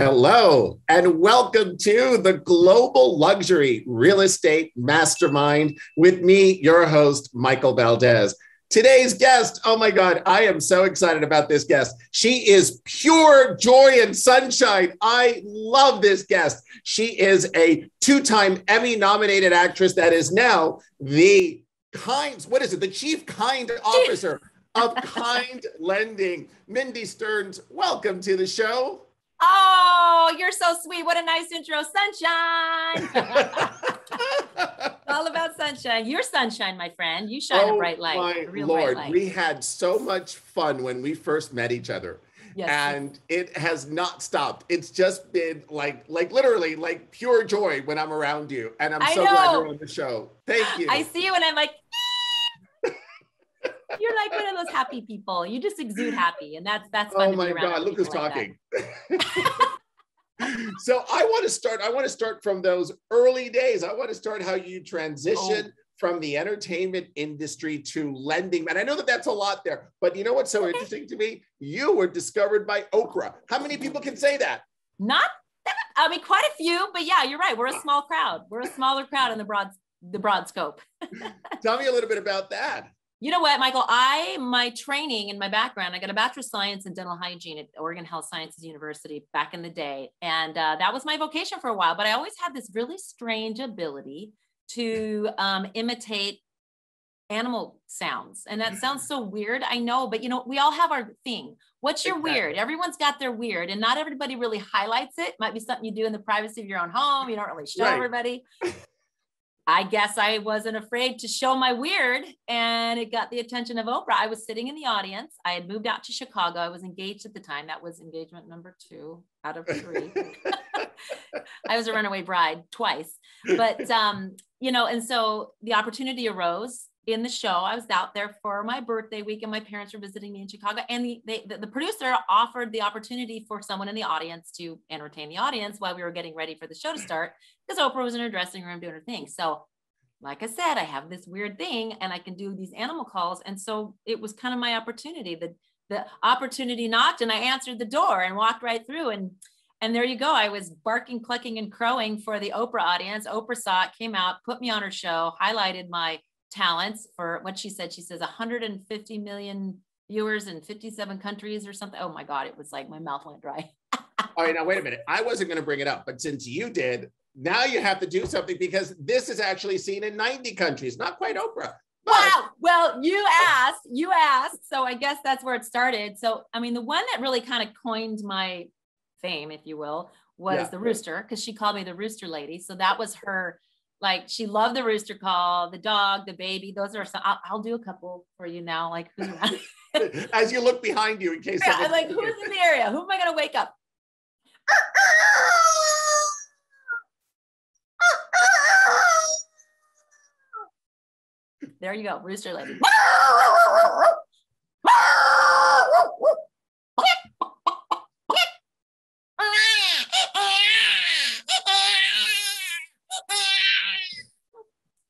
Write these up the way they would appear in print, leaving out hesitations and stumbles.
Hello, and welcome to the Global Luxury Real Estate Mastermind with me, your host, Michael Valdez. Today's guest, oh my God, I am so excited about this guest. She is pure joy and sunshine. I love this guest. She is a two-time Emmy-nominated actress that is now the Chief Kind Officer of Kind Lending. Mindy Stearns, welcome to the show. Oh, you're so sweet. What a nice intro. Sunshine. All about sunshine. You're sunshine, my friend. You shine a bright light. My Lord, we had so much fun when we first met each other. Yes. And it has not stopped. It's just been like literally like pure joy when I'm around you. And I'm so glad you're on the show. Thank you. I see you and I'm like, you're like one of those happy people. You just exude happy, and that's fun. Oh my God, look who's talking. So I want to start from those early days. I want to start how you transitioned from the entertainment industry to lending. And I know that that's a lot there, but you know what's so interesting to me? You were discovered by Oprah. How many people can say that? Not that, I mean, quite a few, but yeah, you're right. We're a small crowd. We're a smaller crowd in the broad scope. Tell me a little bit about that. You know what, Michael, my training and my background, I got a Bachelor of Science in Dental Hygiene at Oregon Health Sciences University back in the day. And that was my vocation for a while, but I always had this really strange ability to imitate animal sounds. And that sounds so weird, I know, but we all have our thing. What's your weird? Everyone's got their weird, and not everybody really highlights it. Might be something you do in the privacy of your own home. You don't really show everybody. I guess I wasn't afraid to show my weird, and it got the attention of Oprah. I was sitting in the audience. I had moved out to Chicago. I was engaged at the time. That was engagement number 2 out of 3. I was a runaway bride twice, but, and so the opportunity arose in the show. I was out there for my birthday week, and my parents were visiting me in Chicago, and the producer offered the opportunity for someone in the audience to entertain the audience while we were getting ready for the show to start, because Oprah was in her dressing room doing her thing. So like I said, I have this weird thing and I can do these animal calls. And so it was kind of my opportunity. The opportunity knocked, and I answered the door and walked right through. And there you go. I was barking, clucking, and crowing for the Oprah audience. Oprah saw it, came out, put me on her show, highlighted my talents for what she said. She says 150 million viewers in 57 countries or something. Oh my God. It was like my mouth went dry. All right, now wait a minute. I wasn't going to bring it up, but since you did, now you have to do something, because this is actually seen in 90 countries, not quite Oprah. But... Wow. Well, you asked. So I guess that's where it started. So, I mean, the one that really kind of coined my fame, if you will, was the rooster, because she called me the rooster lady. So that was her. Like, she loved the rooster call, the dog, the baby. Those are some, I'll do a couple for you now. Like, who's around? As you look behind you in case. I'm like, who's in the area? Who am I going to wake up? There you go, rooster lady.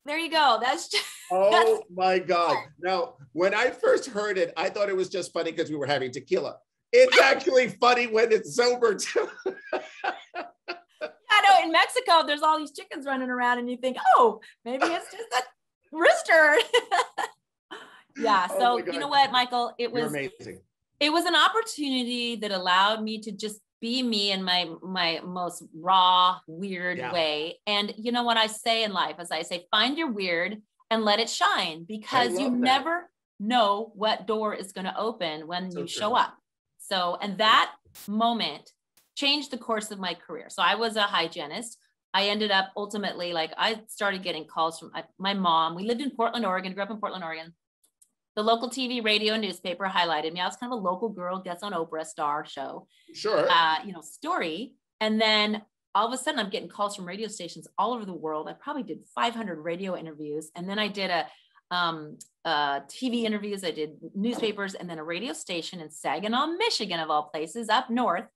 There you go. That's just. Oh my God. Now, when I first heard it, I thought it was just funny because we were having tequila. It's actually funny when it's sober too. I know, in Mexico, there's all these chickens running around and you think, oh, maybe it's just a rooster. Yeah. So you know what, Michael, it was amazing. It was an opportunity that allowed me to just be me in my most raw, weird way. And you know what I say in life, as I say, find your weird and let it shine, because you never know what door is going to open when you show up. So, and that moment changed the course of my career. So I was a hygienist. I ended up ultimately, like, I started getting calls from my mom. We lived in Portland, Oregon, grew up in Portland, Oregon. The local TV, radio, and newspaper highlighted me. I was kind of a local girl, gets on Oprah, star show, story. And then all of a sudden I'm getting calls from radio stations all over the world. I probably did 500 radio interviews. And then I did TV interviews. I did newspapers, and then a radio station in Saginaw, Michigan, of all places, up north,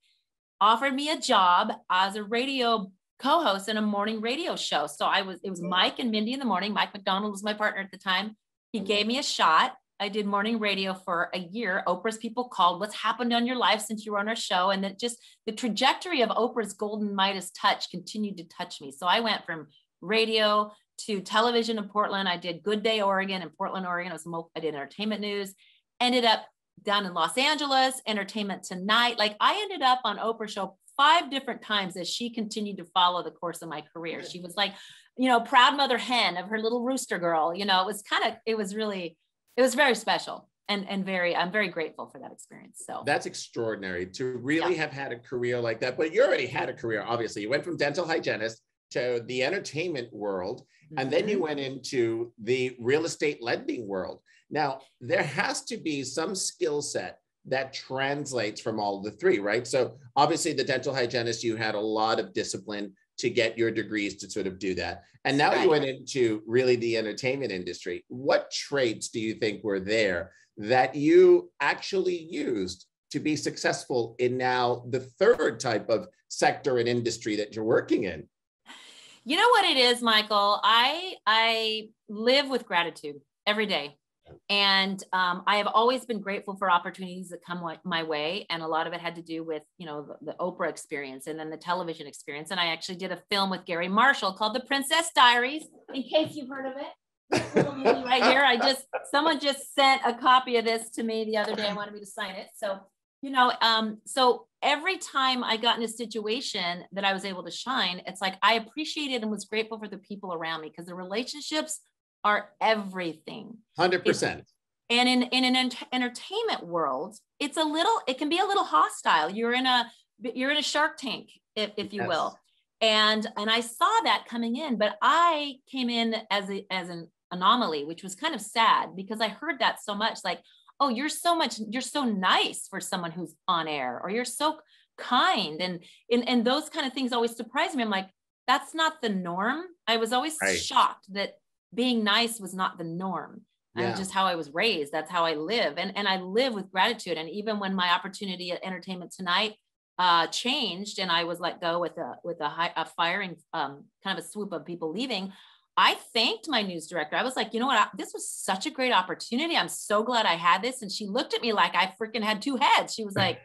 offered me a job as a radio co-host in a morning radio show. So it was Mike and Mindy in the morning. Mike McDonald was my partner at the time. He gave me a shot. I did morning radio for a year. Oprah's People Called. What's happened on your life since you were on our show? And then just the trajectory of Oprah's golden Midas touch continued to touch me. So I went from radio to television in Portland. I did Good Day Oregon in Portland, Oregon. I did entertainment news. Ended up down in Los Angeles, Entertainment Tonight. Like I ended up on Oprah's show 5 different times as she continued to follow the course of my career. She was like, proud mother hen of her little rooster girl. It was very special and I'm very grateful for that experience. So that's extraordinary to really have had a career like that. But you already had a career, obviously. You went from dental hygienist to the entertainment world, and then you went into the real estate lending world. Now, there has to be some skill set that translates from all the 3, right? So obviously the dental hygienist, you had a lot of discipline to get your degrees to sort of do that. And now you went into really the entertainment industry. What traits do you think were there that you actually used to be successful in now the 3rd type of sector and industry that you're working in? You know what it is, Michael? I live with gratitude every day. And I have always been grateful for opportunities that come my way. And a lot of it had to do with, the Oprah experience and then the television experience. And I actually did a film with Gary Marshall called The Princess Diaries, in case you've heard of it. Little movie right here. Someone just sent a copy of this to me the other day. I wanted me to sign it. So, so every time I got in a situation that I was able to shine, it's like I appreciated and was grateful for the people around me because the relationships are everything. 100%. And in an entertainment world, it can be a little hostile. You're in a Shark Tank, if you will. And I saw that coming in, but I came in as an anomaly, which was kind of sad because I heard that so much, like, oh, you're so nice for someone who's on air, or you're so kind. And those kind of things always surprised me. I'm like, that's not the norm. I was always shocked that being nice was not the norm. And just how I was raised. That's how I live. And I live with gratitude. And even when my opportunity at Entertainment Tonight changed and I was let go with a firing, kind of a swoop of people leaving, I thanked my news director. I was like, you know what? This was such a great opportunity. I'm so glad I had this. And she looked at me like I freaking had 2 heads. She was like,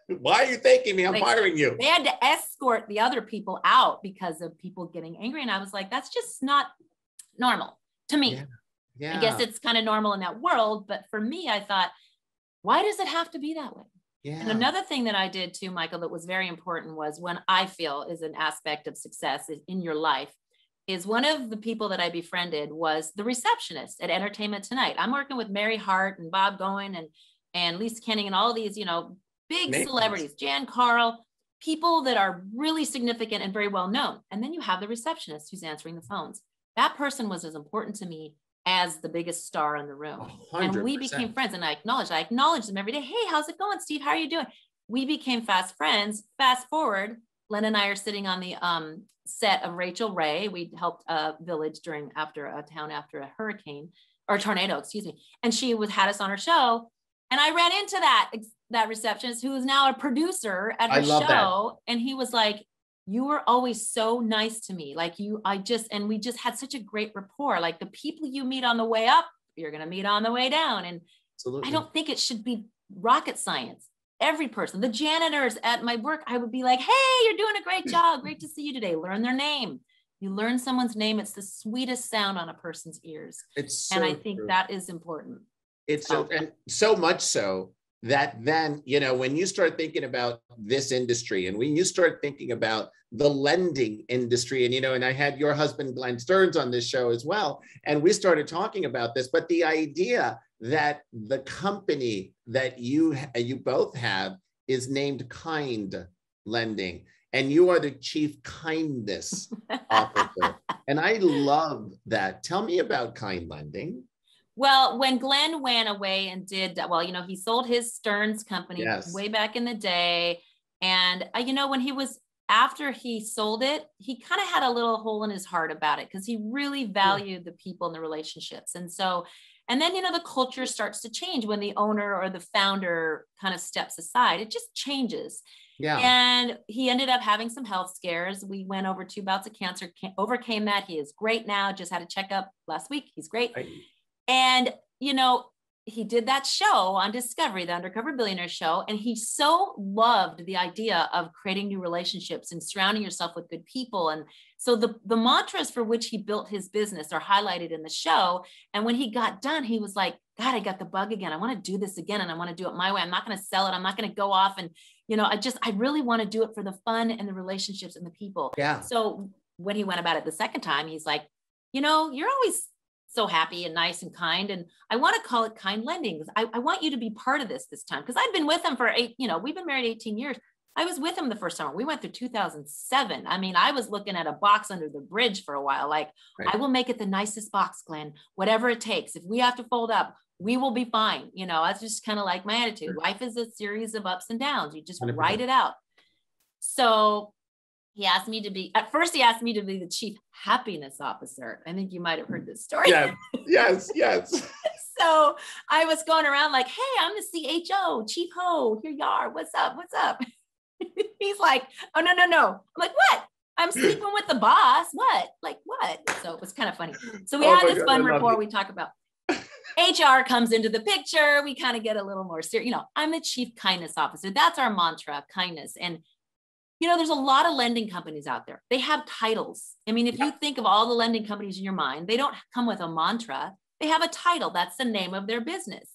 why are you thanking me? I'm firing you. They had to escort the other people out because of people getting angry. And I was like, that's just not normal to me. I guess it's kind of normal in that world. But for me, I thought, why does it have to be that way? And another thing that I did too, Michael, that was very important was when I feel is an aspect of success in your life is one of the people that I befriended was the receptionist at Entertainment Tonight. I'm working with Mary Hart and Bob Goen and Lisa Kenning and all these, big celebrities, Jan Carl, people that are really significant and very well known. And then you have the receptionist who's answering the phones. That person was as important to me as the biggest star in the room. 100%. And we became friends, and I acknowledge them every day. Hey, how's it going, Steve? How are you doing? We became fast friends. Fast forward, Len and I are sitting on the set of Rachel Ray. We helped a village after a hurricane or tornado, excuse me. And she had us on her show. And I ran into that receptionist who is now a producer at her show. And he was like, you were always so nice to me. Like and we just had such a great rapport. Like the people you meet on the way up, you're going to meet on the way down. And absolutely. I don't think it should be rocket science. Every person, the janitors at my work, I would be like, hey, you're doing a great job. Great to see you today. Learn their name. You learn someone's name. It's the sweetest sound on a person's ears. And I think that is important. It's so much so that then, when you start thinking about this industry and when you start thinking about the lending industry, and I had your husband, Mindy Stearns, on this show as well, and we started talking about this, but the idea that the company that you both have is named Kind Lending, and you are the chief kindness officer. And I love that. Tell me about Kind Lending. Well, when Glenn went away and he sold his Stearns company way back in the day. And, after he sold it, he kind of had a little hole in his heart about it because he really valued the people and the relationships. And so, and then, the culture starts to change when the owner or the founder kind of steps aside. It just changes. Yeah. And he ended up having some health scares. We went over 2 bouts of cancer, overcame that. He is great now. Just had a checkup last week. He's great. And, he did that show on Discovery, the Undercover Billionaire show. And he so loved the idea of creating new relationships and surrounding yourself with good people. And so the mantras for which he built his business are highlighted in the show. And when he got done, he was like, God, I got the bug again. I want to do this again. And I want to do it my way. I'm not going to sell it. I'm not going to go off. And, I really want to do it for the fun and the relationships and the people. Yeah. So when he went about it the second time, he's like, you're always so happy and nice and kind. And I want to call it kind lending. I want you to be part of this time. Because I've been with him for we've been married 18 years. I was with him the first summer. We went through 2007. I mean, I was looking at a box under the bridge for a while. Like, right. I will make it the nicest box, Glenn, whatever it takes. If we have to fold up, we will be fine. That's just kind of like my attitude. Life is a series of ups and downs. You just 100%. Write it out. So at first he asked me to be the chief happiness officer. I think you might have heard this story. Yeah. Yes. So I was going around like, hey, I'm the CHO, Chief Ho, here you are. What's up? He's like, oh, no. I'm like, what? I'm sleeping with the boss. What? Like what? So it was kind of funny. So we had this fun rapport. We talk about HR comes into the picture. We kind of get a little more serious. I'm the chief kindness officer. That's our mantra, kindness. And there's a lot of lending companies out there. They have titles. I mean, if you think of all the lending companies in your mind, they don't come with a mantra. They have a title. That's the name of their business.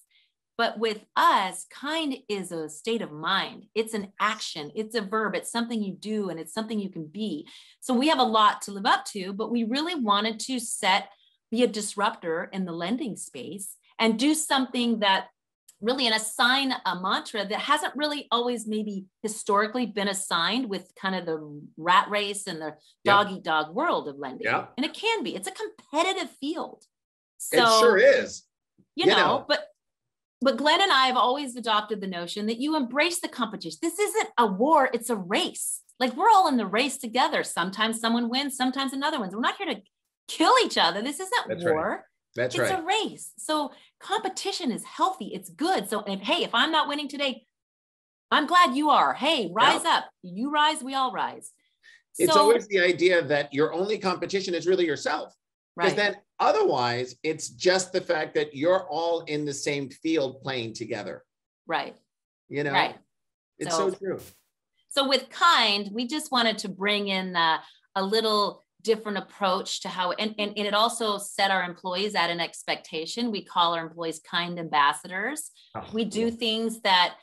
But with us, kind is a state of mind. It's an action. It's a verb. It's something you do, and it's something you can be. So we have a lot to live up to, but we really wanted to be a disruptor in the lending space and do something that really, and assign a mantra that hasn't really always maybe historically been assigned with kind of the rat race and the dog eat dog world of lending. Yeah. And it can be. It's a competitive field. So, it sure is. But Glenn and I have always adopted the notion that you embrace the competition. This isn't a war, it's a race. Like we're all in the race together. Sometimes someone wins, sometimes another wins. We're not here to kill each other. This isn't war. Right. It's a race. So competition is healthy. It's good. So if I'm not winning today, I'm glad you are. Hey, rise up. You rise, we all rise. It's always the idea that your only competition is really yourself. Because then otherwise, it's just the fact that you're all in the same field playing together. Right. Right. It's so true. So with kind, we just wanted to bring in a little different approach to how, and it also set our employees at an expectation. We call our employees kind ambassadors. We do things that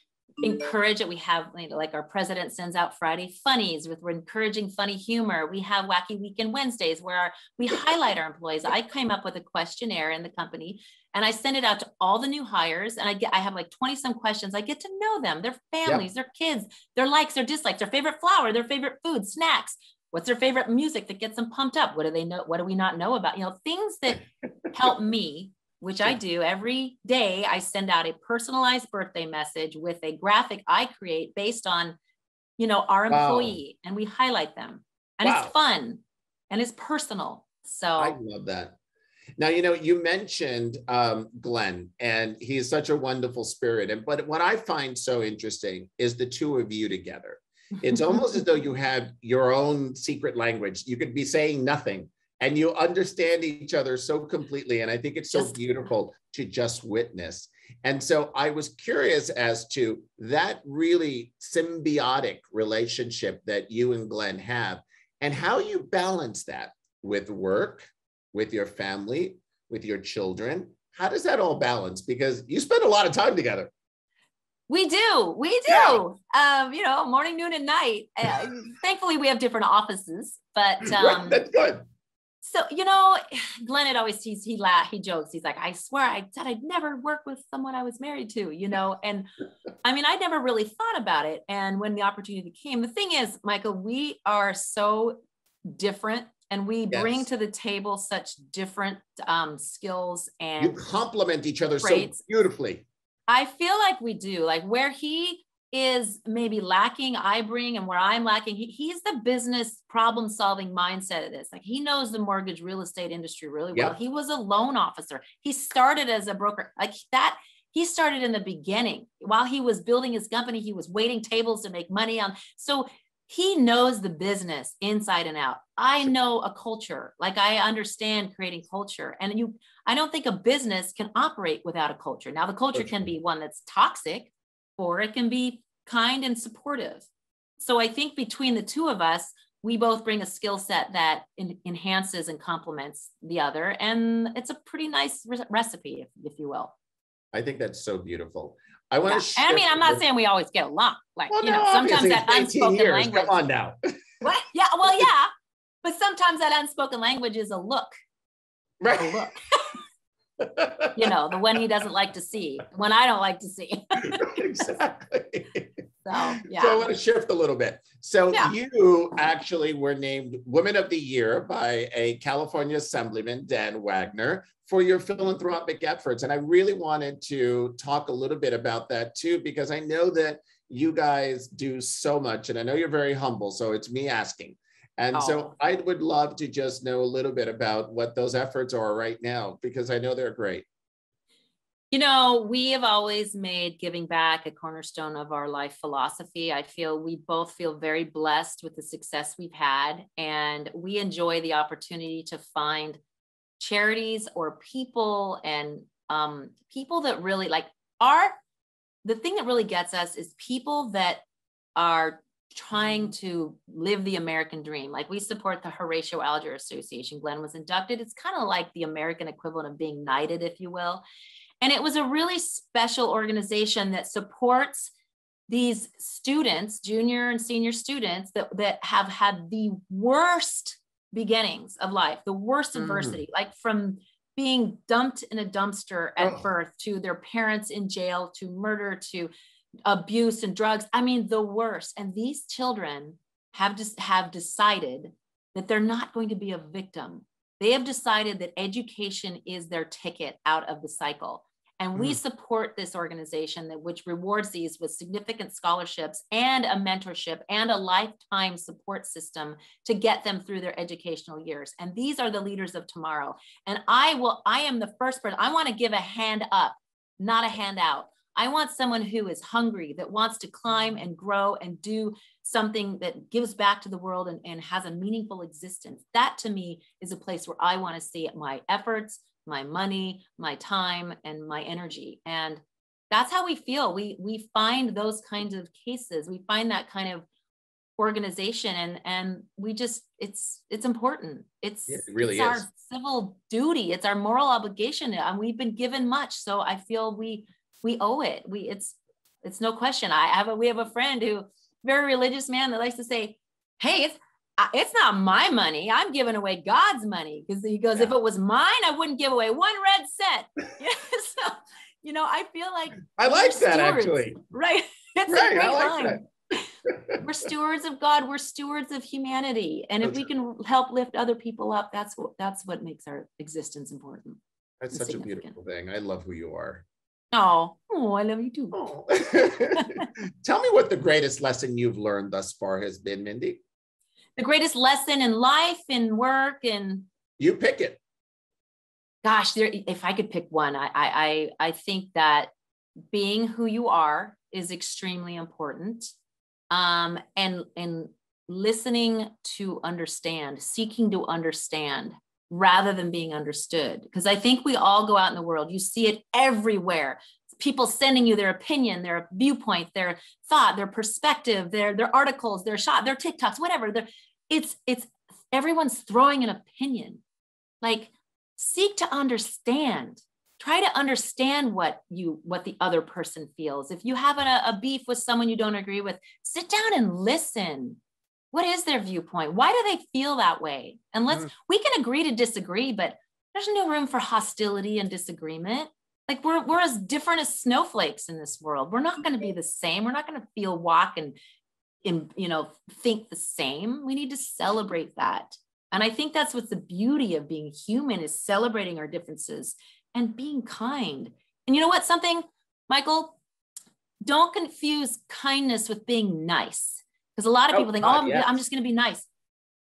encourage it. We have, like our president sends out Friday funnies we're encouraging funny humor. We have Wacky Weekend Wednesdays where we highlight our employees. I came up with a questionnaire in the company and I send it out to all the new hires. And I have like 20 some questions. I get to know them, their families, their kids, their likes, their dislikes, their favorite flower, their favorite food, snacks. What's their favorite music that gets them pumped up? What do they know? What do we not know about? Things that help me, which I do every day. I send out a personalized birthday message with a graphic I create based on, our employee, and we highlight them. And it's fun and it's personal. So I love that. Now, you mentioned Glenn, and he's such a wonderful spirit. But what I find so interesting is the two of you together. It's almost as though you have your own secret language. You could be saying nothing and you understand each other so completely. And I think it's so beautiful to just witness. And so I was curious as to that really symbiotic relationship that you and Glenn have and how you balance that with work, with your family, with your children. How does that all balance? Because you spend a lot of time together. We do. Yeah. Morning, noon, and night. Thankfully, we have different offices, but that's good. So, Glenn had always he jokes. He's like, I swear I said I'd never work with someone I was married to, and I mean, I never really thought about it. And when the opportunity came, the thing is, Michael, we are so different and we bring to the table such different skills and you complement each other traits. So beautifully. I feel like we do, like where he is maybe lacking, I bring, and where I'm lacking, he's the business problem solving mindset of this. Like he knows the mortgage real estate industry really well. He was a loan officer. He started as a broker like that. He started in the beginning while he was building his company. He was waiting tables to make money on. So he knows the business inside and out. I know a culture, like I understand creating culture. And I don't think a business can operate without a culture. Now, the culture can be one that's toxic, or it can be kind and supportive. So I think between the two of us, we both bring a skill set that enhances and complements the other. And it's a pretty nice recipe, if you will. I think that's so beautiful. I want to. I mean, I'm not saying we always get along. Like, well, sometimes that unspoken language. Come on now. What? Yeah. Well, yeah. But sometimes that unspoken language is a look. Right. A look. The one he doesn't like to see, the one I don't like to see. Exactly. So, yeah. So I want to shift a little bit. So you actually were named Woman of the Year by a California Assemblyman, Dan Wagner, for your philanthropic efforts. And I really wanted to talk a little bit about that too, because I know that you guys do so much, and I know you're very humble, so it's me asking. And so I would love to just know a little bit about what those efforts are right now, because I know they're great. We have always made giving back a cornerstone of our life philosophy. We both feel very blessed with the success we've had, and we enjoy the opportunity to find charities or people and people that really the thing that really gets us is people that are trying to live the American dream. Like, we support the Horatio Alger Association. Glenn was inducted. It's kind of like the American equivalent of being knighted, if you will. And it was a really special organization that supports these students, junior and senior students that have had the worst beginnings of life, the worst adversity, like from being dumped in a dumpster at birth, to their parents in jail, to murder, to abuse and drugs. I mean, the worst. And these children have decided that they're not going to be a victim. They have decided that education is their ticket out of the cycle. And we support this organization which rewards these with significant scholarships and a mentorship and a lifetime support system to get them through their educational years. And these are the leaders of tomorrow. And I am the first person. I want to give a hand up, not a handout. I want someone who is hungry, that wants to climb and grow and do something that gives back to the world and has a meaningful existence. That, to me, is a place where I want to see my efforts, my money, my time, and my energy. And that's how we feel. We find those kinds of cases. We find that kind of organization, and we just, it's important. It really is our civil duty. It's our moral obligation. And we've been given much. So I feel we owe it. It's no question. We have a friend very religious man that likes to say, hey, it's not my money. I'm giving away God's money. Because he goes, if it was mine, I wouldn't give away one red cent. So, I feel like I like that, actually. Right. It's right. A great I like line. That. We're stewards of God. We're stewards of humanity. And if we can help lift other people up, that's what makes our existence important. That's such a beautiful thing. I love who you are. Oh, I love you too. Oh. Tell me what the greatest lesson you've learned thus far has been, Mindy. The greatest lesson in life, in work, and you pick it. Gosh, if I could pick one, I think that being who you are is extremely important. And listening to understand, seeking to understand rather than being understood. Because I think we all go out in the world, you see it everywhere. People sending you their opinion, their viewpoint, their thought, their perspective, their articles, their TikToks, whatever. It's everyone's throwing an opinion. Like, seek to understand. Try to understand what the other person feels. If you have a beef with someone you don't agree with, sit down and listen. What is their viewpoint? Why do they feel that way? And we can agree to disagree, but there's no room for hostility and disagreement. Like, we're as different as snowflakes in this world. We're not going to be the same. We're not going to feel, walk, and think the same. We need to celebrate that. And I think that's what's the beauty of being human, is celebrating our differences and being kind. And you know what? Michael, don't confuse kindness with being nice. Because a lot of people think, I'm just going to be nice.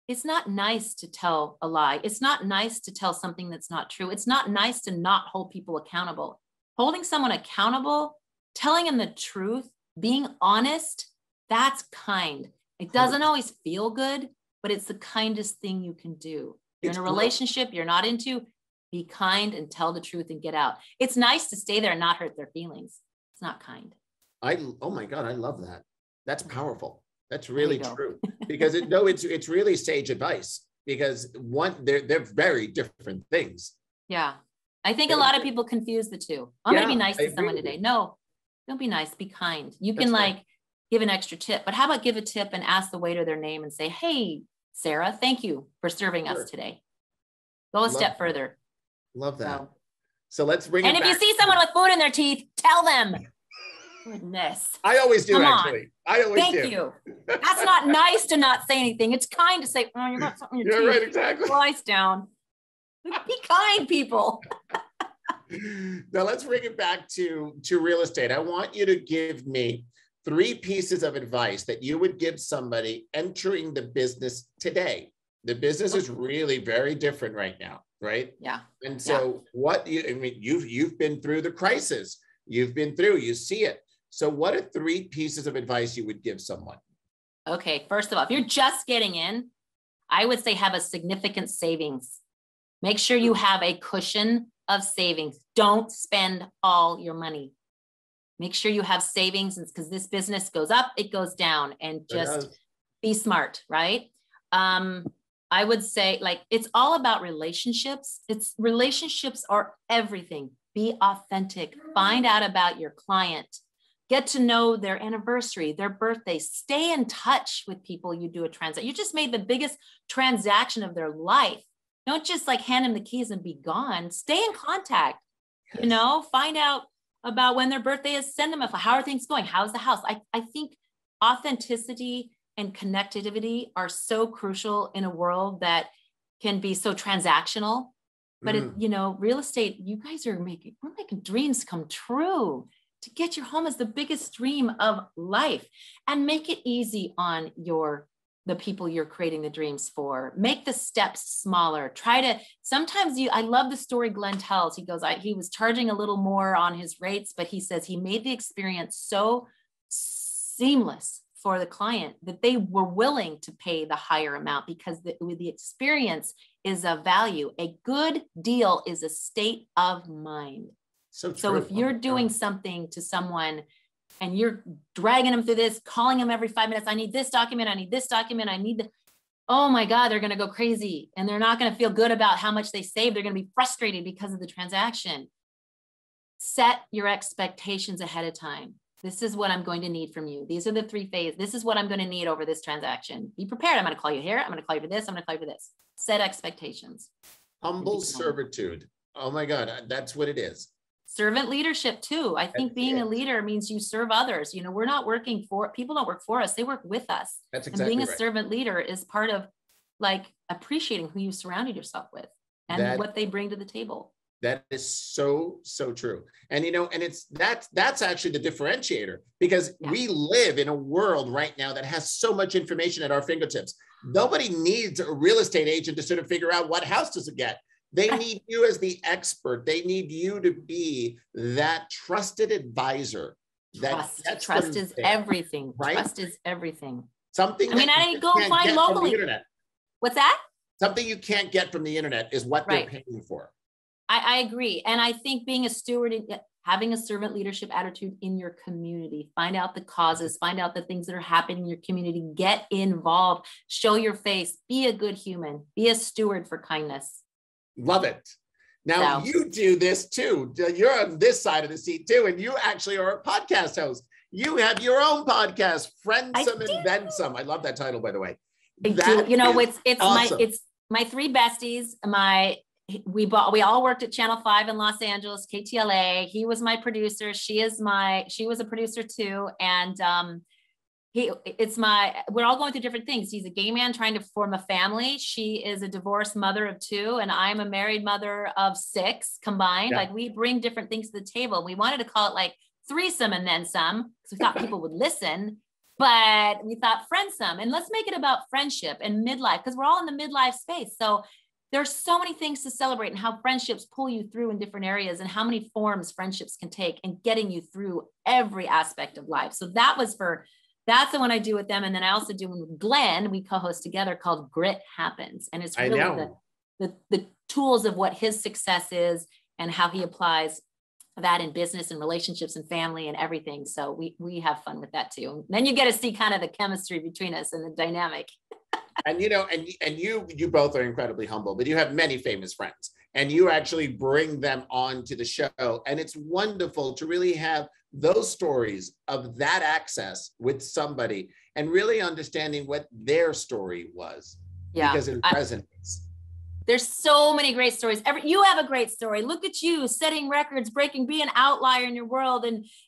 It's not nice to tell a lie. It's not nice to tell something that's not true. It's not nice to not hold people accountable. Holding someone accountable, telling them the truth, being honest, that's kind. It doesn't always feel good, but it's the kindest thing you can do. You're in a relationship you're not into, be kind and tell the truth and get out. It's nice to stay there and not hurt their feelings. It's not kind. Oh my God, I love that. That's powerful. That's really true. Because it's really sage advice, because they're very different things. Yeah. I think a lot of people confuse the two. I'm going to be nice to someone today. No, don't be nice. Be kind. You can give an extra tip, but how about give a tip and ask the waiter their name and say, hey, Sarah, thank you for serving us today. Go a step further. Love that. So let's bring and if you see someone with food in their teeth, tell them. Goodness. I always do, actually. I always do. Thank you. That's not nice to not say anything. It's kind to say, oh, you got something in your teeth. Right, exactly. Slice down. Be kind, people. Now let's bring it back to real estate. I want you to give me 3 pieces of advice that you would give somebody entering the business today. The business is really very different right now, right? Yeah. And so you've been through the crisis. You see it. So what are 3 pieces of advice you would give someone? Okay. First of all, if you're just getting in, I would say have a significant savings. Make sure you have a cushion of savings. Don't spend all your money. Make sure you have savings, because this business goes up, it goes down, and just be smart, right? I would say, it's all about relationships. Relationships are everything. Be authentic. Find out about your client. Get to know their anniversary, their birthday. Stay in touch with people you do a transaction. You just made the biggest transaction of their life. Don't just hand them the keys and be gone. Stay in contact. Yes. Find out about when their birthday is. Send them how are things going? How's the house? I think authenticity and connectivity are so crucial in a world that can be so transactional. But real estate, you guys we're making dreams come true. To get your home is the biggest dream of life, and make it easy on the people you're creating the dreams for. Make the steps smaller. I love the story Glenn tells. He goes, he was charging a little more on his rates, but he says he made the experience so seamless for the client that they were willing to pay the higher amount, because the experience is a value. A good deal is a state of mind. So if you're doing something to someone and you're dragging them through this, calling them every 5 minutes, I need this document, oh my God, they're going to go crazy, and they're not going to feel good about how much they saved. They're going to be frustrated because of the transaction. Set your expectations ahead of time. This is what I'm going to need from you. These are the 3 phases. This is what I'm going to need over this transaction. Be prepared. I'm going to call you here. I'm going to call you for this. I'm going to call you for this. Set expectations. Humble servitude. Oh my God, that's what it is. Servant leadership too. I think being a leader means you serve others. We're not working people don't work for us. They work with us. That's exactly And being a servant leader is part of appreciating who you surrounded yourself with and what they bring to the table. That is so, so true. And, and that's actually the differentiator, because we live in a world right now that has so much information at our fingertips. Nobody needs a real estate agent to sort of figure out what house does it get. They need you as the expert. They need you to be that trusted advisor. Trust is everything. Right? Trust is everything. Something. I didn't go find locally. What's that? Something you can't get from the internet is what they're paying for. I agree. And I think being a steward, having a servant leadership attitude in your community, find out the causes, find out the things that are happening in your community, get involved, show your face, be a good human, be a steward for kindness. Love it. Now you do this too. You're on this side of the seat too. And you actually are a podcast host. You have your own podcast, Friendsome and Then Some. I love that title, by the way. I do. It's awesome. It's my 3 besties. We all worked at Channel 5 in Los Angeles, KTLA. He was my producer. She was a producer too. And we're all going through different things. He's a gay man trying to form a family. She is a divorced mother of 2, and I'm a married mother of 6 combined. Yeah. We bring different things to the table. We wanted to call it threesome and then some, because we thought people would listen, but we thought friendsome, and let's make it about friendship and midlife, because we're all in the midlife space. So there's so many things to celebrate, and how friendships pull you through in different areas, and how many forms friendships can take in getting you through every aspect of life. So that was for That's the one I do with them. And then I also do one with Glenn, we co-host together, called Grit Happens. And it's really the tools of what his success is and how he applies that in business and relationships and family and everything. So we have fun with that too. Then you get to see kind of the chemistry between us and the dynamic. And you both are incredibly humble, but you have many famous friends, and you actually bring them on to the show. And it's wonderful to really have those stories of that access with somebody and really understanding what their story was. Yeah, because it resonates. There's so many great stories. You have a great story. Look at you setting records, being an outlier in your world,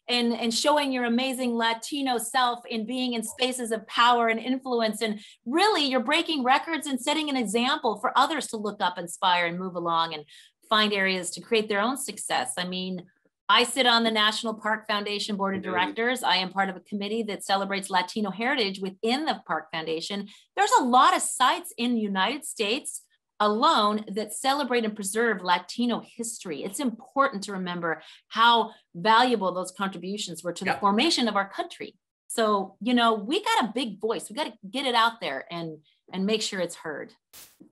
and showing your amazing Latino self in being in spaces of power and influence. And really, you're breaking records and setting an example for others to look up, inspire, and move along and find areas to create their own success. I mean, I sit on the National Park Foundation Board of Directors. I am part of a committee that celebrates Latino heritage within the Park Foundation. There's a lot of sites in the United States alone that celebrate and preserve Latino history. It's important to remember how valuable those contributions were to the formation of our country. So, we got a big voice. We got to get it out there and make sure it's heard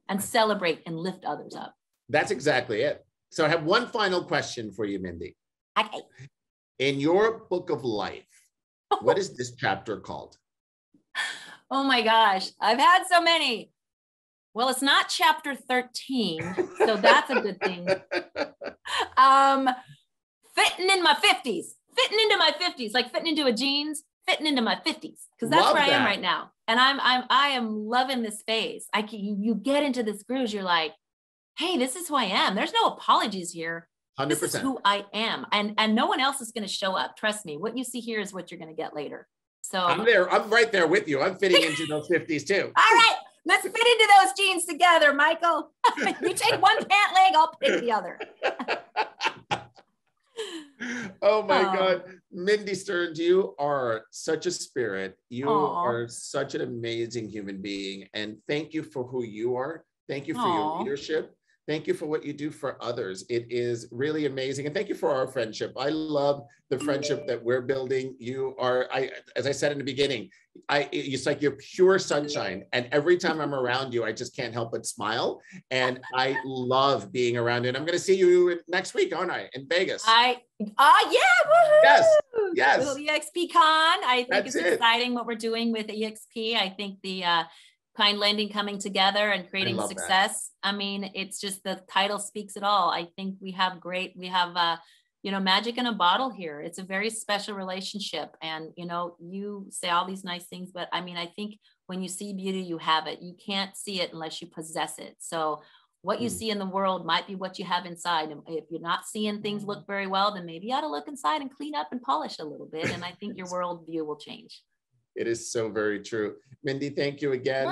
and celebrate and lift others up. That's exactly it. So I have one final question for you, Mindy. Okay. In your book of life, what is this chapter called? Oh my gosh, I've had so many. Well, it's not chapter 13, so that's a good thing. Fitting in my 50s, fitting into my 50s, like fitting into a jeans, fitting into my 50s, because that's where I am right now. And I am loving this phase. You get into this groove, you're like, hey, this is who I am. There's no apologies here. 100%. This is who I am. And no one else is going to show up. Trust me, what you see here is what you're going to get later. So I'm right there with you. I'm fitting into those 50s too. All right. Let's fit into those jeans together, Michael. You take one pant leg, I'll pick the other. Oh my God. Mindy Stearns, you are such a spirit. You are such an amazing human being. And thank you for who you are. Thank you for your leadership. Thank you for what you do for others. It is really amazing. And thank you for our friendship. I love the friendship that we're building. You are, as I said in the beginning, it's like you're pure sunshine. And every time I'm around you, I just can't help but smile. And I love being around you. And I'm going to see you next week, aren't I? In Vegas. Yeah. Woohoo! Yes. Little EXP Con. I think it's exciting what we're doing with EXP. I think the Kind Lending coming together and creating success. That. I mean, it's just the title speaks it all. I think we have magic in a bottle here. It's a very special relationship. And, you say all these nice things, but I mean, I think when you see beauty, you have it. You can't see it unless you possess it. So what you see in the world might be what you have inside. And if you're not seeing things look very well, then maybe you ought to look inside and clean up and polish a little bit. And I think your worldview will change. It is so very true. Mindy, thank you again.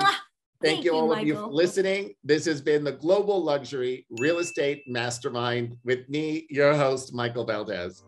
Thank you all of you for listening. This has been the Global Luxury Real Estate Mastermind with me, your host, Michael Valdez.